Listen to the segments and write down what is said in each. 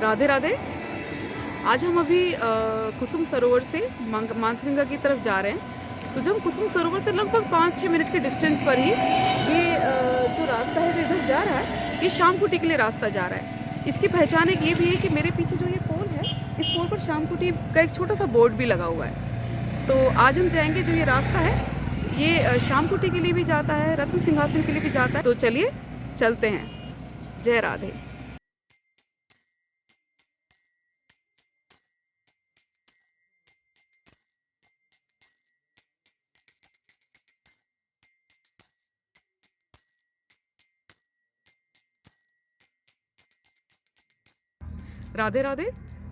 राधे राधे। आज हम अभी कुसुम सरोवर से मानसगंगा की तरफ जा रहे हैं। तो जब कुसुम सरोवर से लगभग 5-6 मिनट के डिस्टेंस पर ही ये जो रास्ता है जो इधर जा रहा है, ये शामकुटी के लिए रास्ता जा रहा है। इसकी पहचान एक ये भी है कि मेरे पीछे जो ये पोल है, इस पोल पर शामकुटी का एक छोटा सा बोर्ड भी लगा हुआ है। तो आज हम जाएंगे, जो ये रास्ता है ये शामकुटी के लिए भी जाता है, रत्न सिंहासन के लिए भी जाता है। तो चलिए चलते हैं। जय राधे। राधे राधे।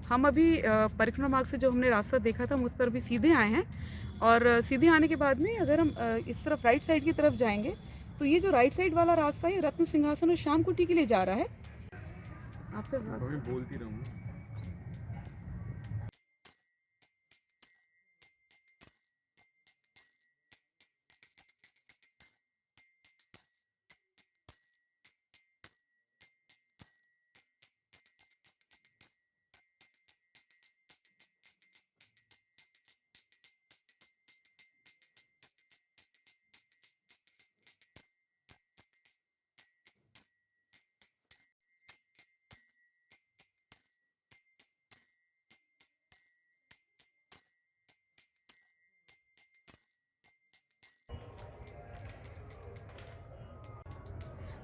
हम अभी परिक्रमा मार्ग से जो हमने रास्ता देखा था हम उस पर भी सीधे आए हैं। और सीधे आने के बाद में अगर हम इस तरफ राइट साइड की तरफ जाएंगे तो ये जो राइट साइड वाला रास्ता है रत्न सिंहासन और शामकुटी के लिए जा रहा है। आपसे बोलती रहूँगी।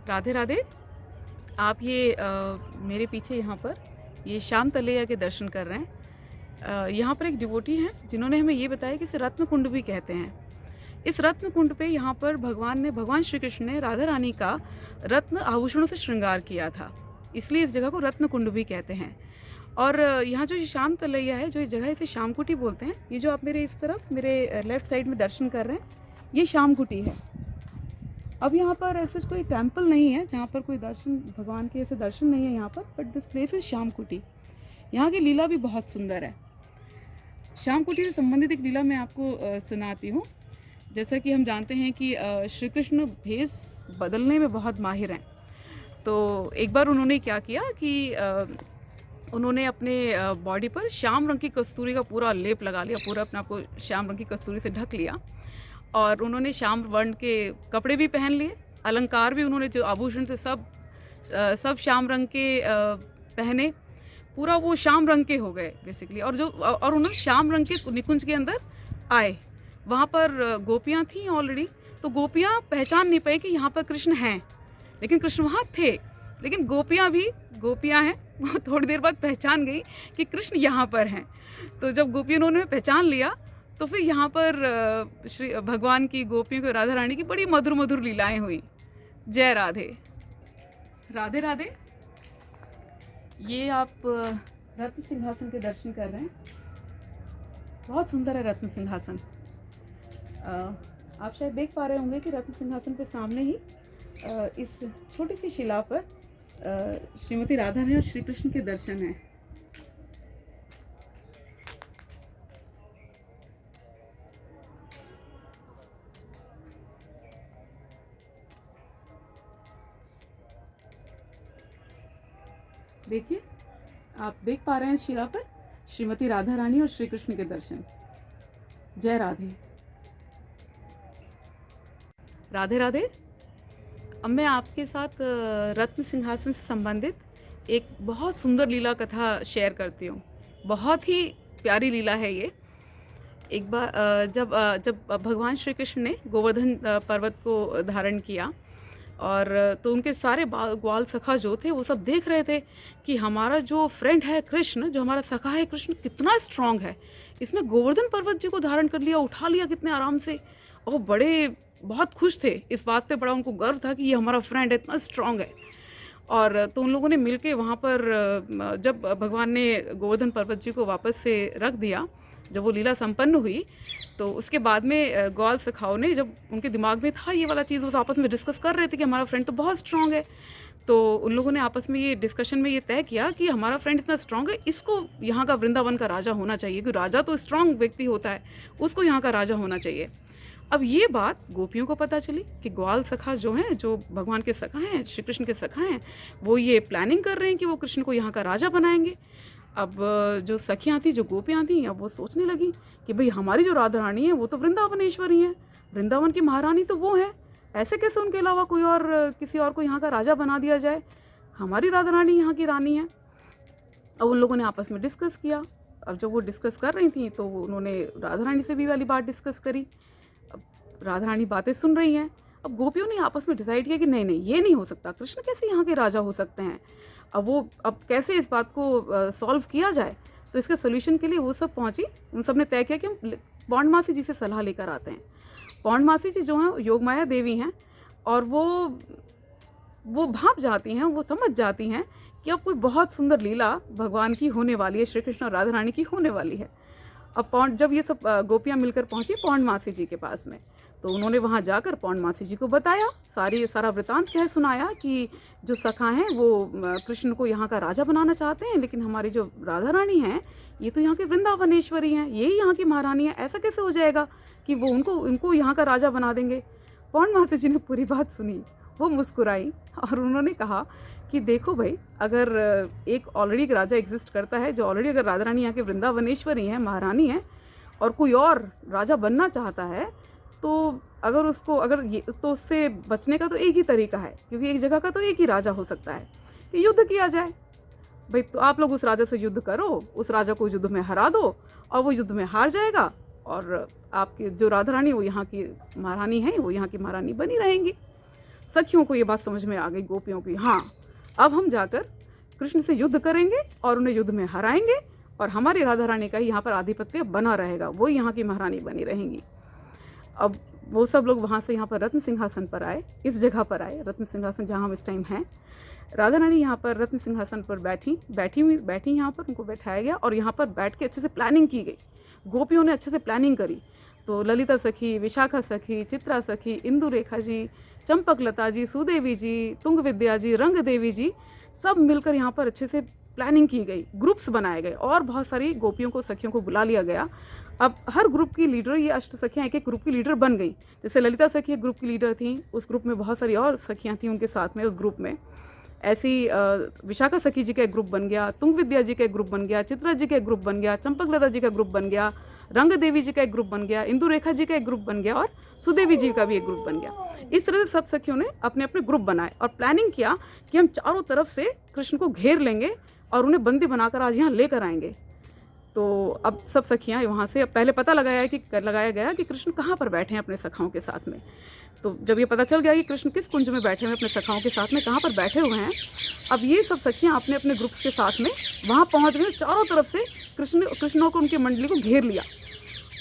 राधे राधे। आप ये मेरे पीछे यहाँ पर ये श्याम तलैया के दर्शन कर रहे हैं। यहाँ पर एक डिवोटी हैं जिन्होंने हमें ये बताया कि इसे रत्न कुंड भी कहते हैं। इस रत्न कुंड पे यहाँ पर भगवान श्री कृष्ण ने राधा रानी का रत्न आभूषणों से श्रृंगार किया था, इसलिए इस जगह को रत्न कुंड भी कहते हैं। और यहाँ जो ये श्याम तलैया है, जो इस जगह इसे शामकुटी बोलते हैं। ये जो आप मेरे इस तरफ मेरे लेफ्ट साइड में दर्शन कर रहे हैं, ये शामकुटी है। अब यहाँ पर ऐसे कोई टेम्पल नहीं है जहाँ पर कोई दर्शन, भगवान के ऐसे दर्शन नहीं है यहाँ पर, बट दिस प्लेस इज शामकुटी। यहाँ की लीला भी बहुत सुंदर है। शामकुटी से संबंधित एक लीला मैं आपको सुनाती हूँ। जैसा कि हम जानते हैं कि श्री कृष्ण भेष बदलने में बहुत माहिर हैं। तो एक बार उन्होंने क्या किया कि उन्होंने अपने बॉडी पर श्याम रंग की कस्तूरी का पूरा लेप लगा लिया, पूरा अपने आप को श्याम रंग की कस्तूरी से ढक लिया। और उन्होंने श्याम वर्ण के कपड़े भी पहन लिए, अलंकार भी उन्होंने जो आभूषण थे सब श्याम रंग के पहने, पूरा वो श्याम रंग के हो गए बेसिकली। और उन्होंने श्याम रंग के निकुंज के अंदर आए। वहाँ पर गोपियाँ थीं ऑलरेडी, तो गोपियाँ पहचान नहीं पाई कि यहाँ पर कृष्ण हैं, लेकिन कृष्ण वहाँ थे। लेकिन गोपियाँ हैं, वो थोड़ी देर बाद पहचान गई कि कृष्ण यहाँ पर हैं। तो जब गोपियों ने पहचान लिया तो फिर यहाँ पर श्री भगवान की, गोपियों को, राधा रानी की बड़ी मधुर मधुर लीलाएं हुई। जय राधे। राधे राधे। ये आप रत्न सिंहासन के दर्शन कर रहे हैं। बहुत सुंदर है रत्न सिंहासन। आप शायद देख पा रहे होंगे कि रत्न सिंहासन के सामने ही इस छोटी सी शिला पर श्रीमती राधा रानी और श्री कृष्ण के दर्शन हैं। देखिए, आप देख पा रहे हैं शिला पर श्रीमती राधा रानी और श्री कृष्ण के दर्शन। जय राधे। राधे राधे। अब मैं आपके साथ रत्न सिंहासन से संबंधित एक बहुत सुंदर लीला कथा शेयर करती हूँ। बहुत ही प्यारी लीला है ये। एक बार जब भगवान श्री कृष्ण ने गोवर्धन पर्वत को धारण किया, और तो उनके सारे ग्वाल सखा जो थे वो सब देख रहे थे कि हमारा जो फ्रेंड है कृष्ण, जो हमारा सखा है कृष्ण, कितना स्ट्रांग है। इसने गोवर्धन पर्वत जी को धारण कर लिया, उठा लिया कितने आराम से। और बहुत खुश थे इस बात पे, बड़ा उनको गर्व था कि ये हमारा फ्रेंड है, इतना स्ट्रांग है। और तो उन लोगों ने मिलके वहाँ पर जब भगवान ने गोवर्धन पर्वत जी को वापस से रख दिया, जब वो लीला संपन्न हुई, तो उसके बाद में ग्वाल सखाओं ने, जब उनके दिमाग में था ये वाला चीज़, वो आपस में डिस्कस कर रहे थे कि हमारा फ्रेंड तो बहुत स्ट्रांग है। तो उन लोगों ने आपस में ये डिस्कशन में ये तय किया कि हमारा फ्रेंड इतना स्ट्रांग है, इसको यहाँ का वृंदावन का राजा होना चाहिए, क्योंकि राजा तो स्ट्रांग व्यक्ति होता है, उसको यहाँ का राजा होना चाहिए। अब ये बात गोपियों को पता चली कि ग्वाल सखा जो हैं, जो भगवान के सखा हैं, श्री कृष्ण के सखा हैं, वो ये प्लानिंग कर रहे हैं कि वो कृष्ण को यहाँ का राजा बनाएंगे। अब जो सखियाँ थी, जो गोपियाँ थी, अब वो सोचने लगी कि भाई हमारी जो राधा रानी है वो तो वृंदावनेश्वरी हैं, वृंदावन की महारानी तो वो है, ऐसे कैसे उनके अलावा कोई और किसी और को यहाँ का राजा बना दिया जाए, हमारी राधा रानी यहाँ की रानी है। अब उन लोगों ने आपस में डिस्कस किया। अब जब वो डिस्कस कर रही थी तो उन्होंने राधा रानी से भी वाली बात डिस्कस करी। अब राधा रानी बातें सुन रही हैं। अब गोपियों ने आपस में डिसाइड किया कि नहीं नहीं, ये नहीं हो सकता, कृष्ण कैसे यहाँ के राजा हो सकते हैं। अब कैसे इस बात को सॉल्व किया जाए। तो इसके सोल्यूशन के लिए वो सब पहुँची। उन सब ने तय किया कि हम पौंडमासी जी से सलाह लेकर आते हैं। पौंडमासी जी जो हैं योगमाया देवी हैं, और वो भाप जाती हैं, वो समझ जाती हैं कि अब कोई बहुत सुंदर लीला भगवान की होने वाली है, श्री कृष्ण और राधा रानी की होने वाली है। अब जब ये सब गोपियाँ मिलकर पहुँची पौंडमासी जी के पास में, तो उन्होंने वहाँ जाकर पौंडमासी जी को बताया, सारा वृतांत कह सुनाया कि जो सखा हैं वो कृष्ण को यहाँ का राजा बनाना चाहते हैं, लेकिन हमारी जो राधा रानी हैं ये तो यहाँ के वृंदावनेश्वरी हैं, यही यहाँ की महारानी है, ऐसा कैसे हो जाएगा कि वो उनको यहाँ का राजा बना देंगे। पौंडमासी जी ने पूरी बात सुनी, वो मुस्कुराई और उन्होंने कहा कि देखो भाई, अगर एक ऑलरेडी राजा एग्जिस्ट करता है, जो ऑलरेडी अगर राधा रानी यहाँ के वृंदावनेश्वरी हैं, महारानी हैं, और कोई और राजा बनना चाहता है, तो तो उससे बचने का तो एक ही तरीका है, क्योंकि एक जगह का तो एक ही राजा हो सकता है, कि युद्ध किया जाए। भाई तो आप लोग उस राजा से युद्ध करो, उस राजा को युद्ध में हरा दो, और वो युद्ध में हार जाएगा, और आपकी जो राधा रानी वो यहाँ की महारानी है, वो यहाँ की महारानी बनी रहेंगी। सखियों को ये बात समझ में आ गई, गोपियों की। हाँ, अब हम जाकर कृष्ण से युद्ध करेंगे और उन्हें युद्ध में हराएंगे, और हमारी राधा रानी का यहाँ पर आधिपत्य बना रहेगा, वो यहाँ की महारानी बनी रहेंगी। अब वो सब लोग वहाँ से यहाँ पर रत्न सिंहासन पर आए, इस जगह पर आए, रत्न सिंहासन जहाँ हम इस टाइम हैं। राधा रानी यहाँ पर रत्न सिंहासन पर बैठी यहाँ पर उनको बैठाया गया, और यहाँ पर बैठ के अच्छे से प्लानिंग की गई। गोपियों ने अच्छे से प्लानिंग करी। तो ललिता सखी, विशाखा सखी, चित्रा सखी, इंदु रेखा जी, चंपकलता जी, सुदेवी जी, तुंग विद्या जी, रंग देवी जी, सब मिलकर यहाँ पर अच्छे से प्लानिंग की गई, ग्रुप्स बनाए गए, और बहुत सारी गोपियों को, सखियों को बुला लिया गया। अब हर ग्रुप की लीडर, ये अष्ट सखियाँ एक ग्रुप की लीडर बन गई। जैसे ललिता सखी एक ग्रुप की लीडर थी, उस ग्रुप में बहुत सारी और सखियाँ थीं उनके साथ में उस ग्रुप में। ऐसी विशाखा सखी जी का एक ग्रुप बन गया, तुंग विद्या जी का एक ग्रुप बन गया, चित्रा जी का एक ग्रुप बन गया, चंपकलता जी का ग्रुप बन गया, रंग देवी जी का एक ग्रुप बन गया, इंदु रेखा जी का एक ग्रुप बन गया, और सुदेवी जी का भी एक ग्रुप बन गया। इस तरह से सब सखियों ने अपने अपने ग्रुप बनाए और प्लानिंग किया कि हम चारों तरफ से कृष्ण को घेर लेंगे और उन्हें बंदी बनाकर आज यहाँ लेकर आएंगे। तो अब सब सखियाँ वहाँ से पहले पता लगाया गया कि कृष्ण कहाँ पर बैठे हैं अपने सखाओं के साथ में। तो जब ये पता चल गया कि कृष्ण किस कुंज में बैठे हुए हैं अपने सखाओं के साथ में, कहाँ पर बैठे हुए हैं, अब ये सब सखियाँ अपने अपने ग्रुप्स के साथ में वहाँ पहुँच गई। चारों तरफ से कृष्णों को, उनकी मंडली को घेर लिया,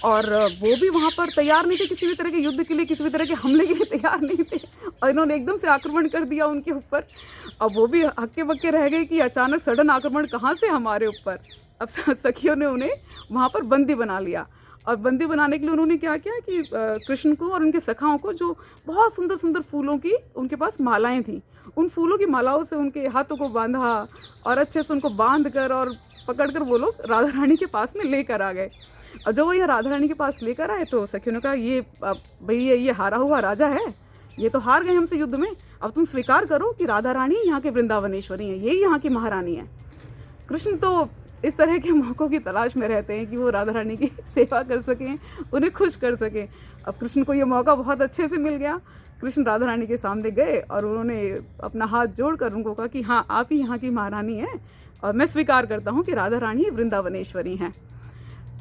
और वो भी वहाँ पर तैयार नहीं थे किसी भी तरह के युद्ध के लिए, किसी भी तरह के हमले के लिए तैयार नहीं थे, और इन्होंने एकदम से आक्रमण कर दिया उनके ऊपर। अब वो भी हक्के बक्के रह गए कि अचानक सडन आक्रमण कहाँ से हमारे ऊपर। अब सखियों ने उन्हें वहाँ पर बंदी बना लिया, और बंदी बनाने के लिए उन्होंने क्या किया कि कृष्ण को और उनके सखाओं को, जो बहुत सुंदर सुंदर फूलों की उनके पास मालाएं थीं, उन फूलों की मालाओं से उनके हाथों को बांधा, और अच्छे से उनको बांध कर और पकड़ कर वो लोग राधा रानी के पास में लेकर आ गए। और जब वो ये राधा रानी के पास लेकर आए तो सखियों ने कहा, ये भाई ये हारा हुआ राजा है, ये तो हार गए हमसे युद्ध में, अब तुम स्वीकार करो कि राधा रानी यहाँ के वृंदावनेश्वरी हैं, यही यहाँ की महारानी है। कृष्ण तो इस तरह के मौक़ों की तलाश में रहते हैं कि वो राधा रानी की सेवा कर सकें, उन्हें खुश कर सकें। अब कृष्ण को ये मौका बहुत अच्छे से मिल गया। कृष्ण राधा रानी के सामने गए और उन्होंने अपना हाथ जोड़कर उनको कहा कि हाँ, आप ही यहाँ की महारानी हैं, और मैं स्वीकार करता हूँ कि राधा रानी वृंदावनेश्वरी हैं।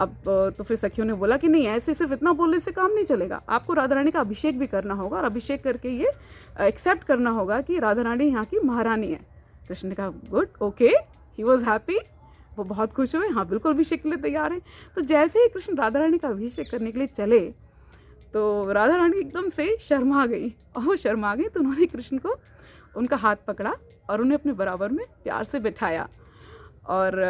अब तो फिर सखियों ने बोला कि नहीं, ऐसे सिर्फ इतना बोलने से काम नहीं चलेगा, आपको राधा रानी का अभिषेक भी करना होगा, और अभिषेक करके ये एक्सेप्ट करना होगा कि राधा रानी यहाँ की महारानी है। कृष्ण ने कहा good, okay, he was happy, वो बहुत खुश हुए, हाँ बिल्कुल अभिषेक के लिए तैयार हैं। तो जैसे ही कृष्ण राधा रानी का अभिषेक करने के लिए चले तो राधा रानी एकदम से शर्मा गई, और वो शर्मा गई तो उन्होंने कृष्ण को उनका हाथ पकड़ा और उन्हें अपने बराबर में प्यार से बिठाया। और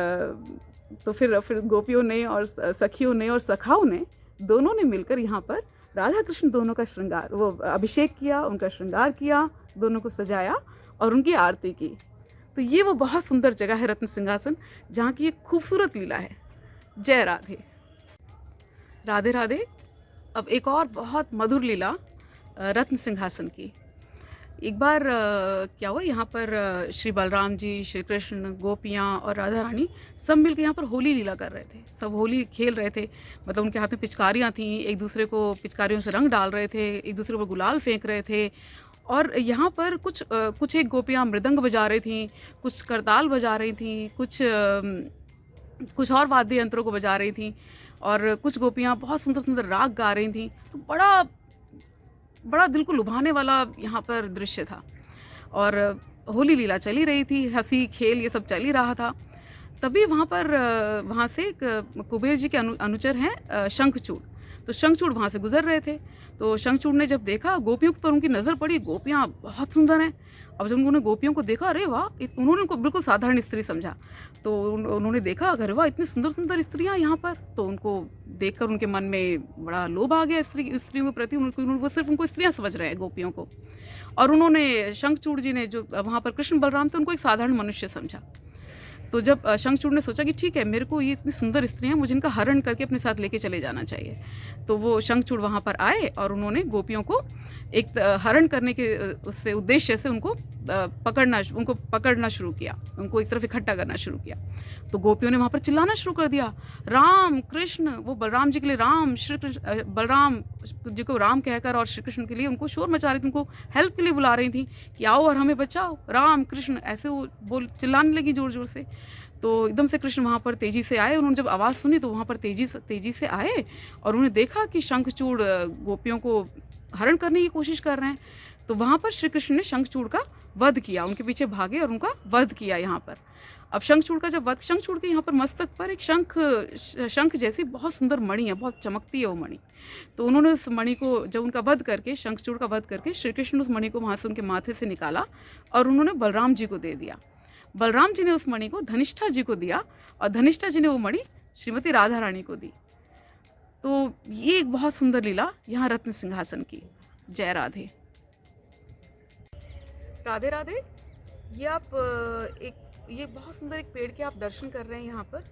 तो फिर गोपियों ने और सखियों ने और सखाओं ने, दोनों ने मिलकर यहाँ पर राधा कृष्ण दोनों का श्रृंगार, वो अभिषेक किया, उनका श्रृंगार किया, दोनों को सजाया और उनकी आरती की। तो ये वो बहुत सुंदर जगह है रत्न सिंहासन, जहाँ की एक खूबसूरत लीला है। जय राधे। राधे राधे। अब एक और बहुत मधुर लीला रत्न सिंहासन की। एक बार क्या हुआ, यहाँ पर श्री बलराम जी, श्री कृष्ण, गोपियाँ और राधा रानी सब मिलकर यहाँ पर होली लीला कर रहे थे। सब होली खेल रहे थे, मतलब उनके हाथ में पिचकारियाँ थीं, एक दूसरे को पिचकारियों से रंग डाल रहे थे, एक दूसरे पर गुलाल फेंक रहे थे। और यहाँ पर कुछ एक गोपियाँ मृदंग बजा रही थीं, कुछ करताल बजा रही थीं, कुछ और वाद्य यंत्रों को बजा रही थीं, और कुछ गोपियाँ बहुत सुंदर सुंदर राग गा रही थीं। तो बड़ा बड़ा दिल को लुभाने वाला यहाँ पर दृश्य था। और होली लीला चली रही थी, हंसी खेल ये सब चल ही रहा था। तभी वहाँ से एक कुबेर जी के अनुचर हैं शंखचूड़। तो शंखचूड़ वहाँ से गुजर रहे थे। तो शंखचूड़ ने जब देखा गोपियों पर उनकी नज़र पड़ी, गोपियाँ बहुत सुंदर हैं। अब जब उन्होंने गोपियों को देखा, अरे वाह, उन्होंने उनको बिल्कुल साधारण स्त्री समझा। तो उन्होंने देखा, अरे वाह, इतनी सुंदर सुंदर स्त्रियाँ यहाँ पर। तो उनको देखकर उनके मन में बड़ा लोभ आ गया स्त्रियों के प्रति। वो सिर्फ उनको स्त्रियाँ समझ रहे हैं, गोपियों को। और उन्होंने शंखचूड़ जी ने, जो वहाँ पर कृष्ण बलराम थे, उनको एक साधारण मनुष्य समझा। तो जब शंखचूड़ ने सोचा कि ठीक है, मेरे को ये इतनी सुंदर स्त्रियाँ, मुझे इनका हरण करके अपने साथ लेके चले जाना चाहिए। तो वो शंखचूड़ वहाँ पर आए और उन्होंने गोपियों को एक हरण करने के उससे उद्देश्य से उनको पकड़ना शुरू किया, उनको एक तरफ इकट्ठा करना शुरू किया। तो गोपियों ने वहाँ पर चिल्लाना शुरू कर दिया, राम कृष्ण। वो बलराम जी के लिए राम, श्री कृष्ण, बलराम जी को राम कहकर और श्री कृष्ण के लिए उनको शोर मचा रही थी, उनको हेल्प के लिए बुला रही थी कि आओ और हमें बचाओ, राम कृष्ण, ऐसे वो चिल्लाने लगी ज़ोर ज़ोर से। तो एकदम से कृष्ण वहाँ पर तेज़ी से आए। उन्होंने जब आवाज़ सुनी तो वहाँ पर तेज़ी से आए और उन्होंने देखा कि शंखचूड़ गोपियों को हरण करने की कोशिश कर रहे हैं। तो वहाँ पर श्री कृष्ण ने शंखचूड़ का वध किया, उनके पीछे भागे और उनका वध किया यहाँ पर। अब शंखचूड़ का जब वध, शंखचूड़ के यहाँ पर मस्तक पर एक शंख जैसी बहुत सुंदर मणि है, बहुत चमकती है वो मणि। तो उन्होंने उस मणि को, जब उनका वध करके, शंखचूड़ का वध करके, श्री कृष्ण ने उस मणि को वहाँ से उनके माथे से निकाला और उन्होंने बलराम जी को दे दिया। बलराम जी ने उस मणि को धनिष्ठा जी को दिया और धनिष्ठा जी ने वो मणि श्रीमती राधा रानी को दी। तो ये एक बहुत सुंदर लीला यहाँ रत्न सिंहासन की। जय राधे। राधे राधे। ये बहुत सुंदर एक पेड़ के आप दर्शन कर रहे हैं यहाँ पर।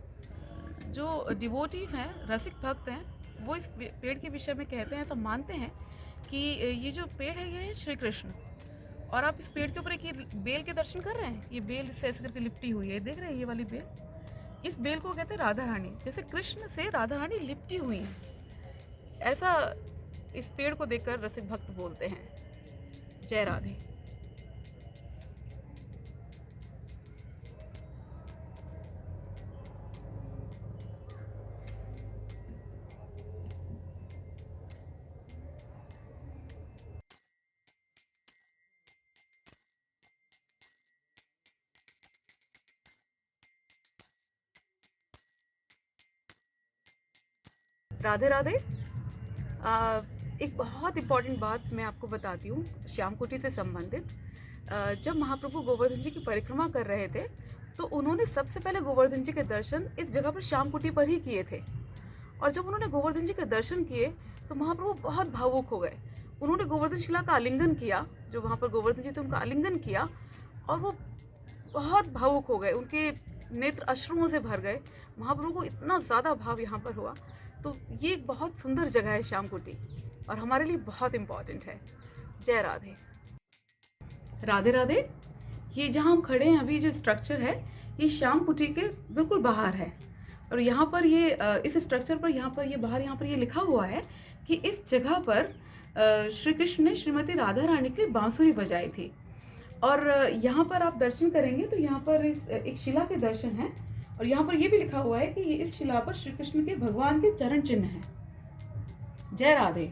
जो डिवोटीज हैं, रसिक भक्त हैं, वो इस पेड़ के विषय में कहते हैं, ऐसा मानते हैं कि ये जो पेड़ है, ये है श्री कृष्ण। और आप इस पेड़ के ऊपर एक ये बेल के दर्शन कर रहे हैं। ये बेल इससे ऐसे करके लिपटी हुई है, देख रहे हैं ये वाली बेल। इस बेल को कहते हैं राधा रानी, जैसे कृष्ण से राधा रानी लिपटी हुई है, ऐसा इस पेड़ को देखकर रसिक भक्त बोलते हैं। जय राधे। राधे राधे। एक बहुत इम्पॉर्टेंट बात मैं आपको बताती हूँ श्याम कुटी से संबंधित। जब महाप्रभु गोवर्धन जी की परिक्रमा कर रहे थे तो उन्होंने सबसे पहले गोवर्धन जी के दर्शन इस जगह पर श्याम कुटी पर ही किए थे। और जब उन्होंने गोवर्धन जी के दर्शन किए तो महाप्रभु बहुत भावुक हो गए। उन्होंने गोवर्धन शिला का आलिंगन किया, जो वहाँ पर गोवर्धन जी थे उनका आलिंगन किया, और वो बहुत भावुक हो गए, उनके नेत्र अश्रुओं से भर गए। महाप्रभु को इतना ज़्यादा भाव यहाँ पर हुआ। तो ये एक बहुत सुंदर जगह है श्याम कुटी, और हमारे लिए बहुत इम्पॉर्टेंट है। जय राधे। राधे राधे। ये जहाँ हम खड़े हैं अभी, जो स्ट्रक्चर है, ये श्याम कुटी के बिल्कुल बाहर है। और यहाँ पर ये इस स्ट्रक्चर पर यहाँ पर ये बाहर यहाँ पर ये लिखा हुआ है कि इस जगह पर श्री कृष्ण ने श्रीमती राधा रानी के लिए बांसुरी बजाई थी। और यहाँ पर आप दर्शन करेंगे तो यहाँ पर एक शिला के दर्शन हैं, और यहाँ पर ये भी लिखा हुआ है कि ये इस शिला पर श्री कृष्ण के भगवान के चरण चिन्ह हैं। जय राधे।